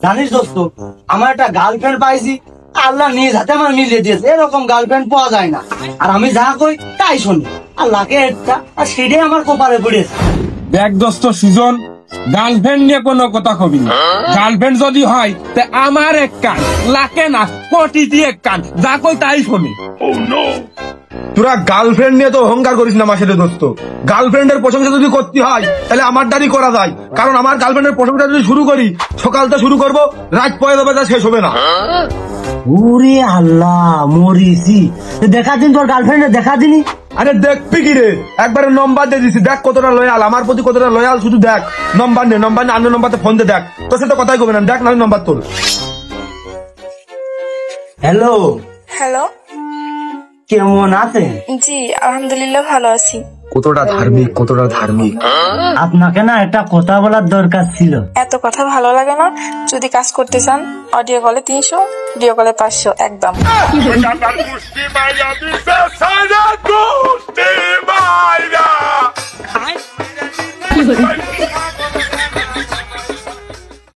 জানিস দোস্ত, আমার একটা গার্লফ্রেন্ড পাইছি, আল্লাহ নিজ হাতে আমার মিলিয়ে দিয়েছে। এরকম গার্লফ্রেন্ড পাওয়া যায় না। আর আমি যা কই তাই শুনি, আল্লাহকে একটা, আর সেটাই আমার কপালে পড়েছে। দেখ দোস্ত সুজন, গার্লফ্রেন্ড নিয়ে কোনো কথা কবি না। গার্লফ্রেন্ড যদি হয় তা আমার এক কান, লাখে না কোটি দিয়ে এক কান, যা কই তাই শুনি। তোরা গার্লফ্রেন্ড নিয়ে তো অহংকার করিস না মাসের দোস্ত। গার্লফ্রেন্ডের প্রশংসা যদি করতে হয় তাহলে আমার দ্বারই করা যায়, কারণ আমার গার্লফ্রেন্ডের প্রশংসা যদি শুরু করি, সকালটা শুরু করবো, রাত পয়ে যাবে, তা শেষ হবে না। ওরে আল্লাহ, মরিছি। দেখা দিন তোর গার্লফ্রেন্ডে, দেখা দিনি। আরে দেখবি কি রে, একবারে নম্বর দিয়ে দিছি, দেখ কতটা লয়াল আমার প্রতি, কতটা লয়াল, শুধু দেখ। নম্বর নে, নম্বর নে, অন্য নম্বরতে ফোন দে, দেখ। তোর সাথে কথাই কবে না, দেখ না নম্বর তোর। হ্যালো, হ্যালো, কেমন আছেন? জি আলহামদুলিল্লাহ ভালো আছি। কতটা ধার্মিক, কতটা ধার্মিক। আপনাকে না একটা কথা বলার দরকার ছিল। এত কথা ভালো লাগে না। যদি কাজ করতে চান অডিও কলে 300, ভিডিও কলে 500 একদম।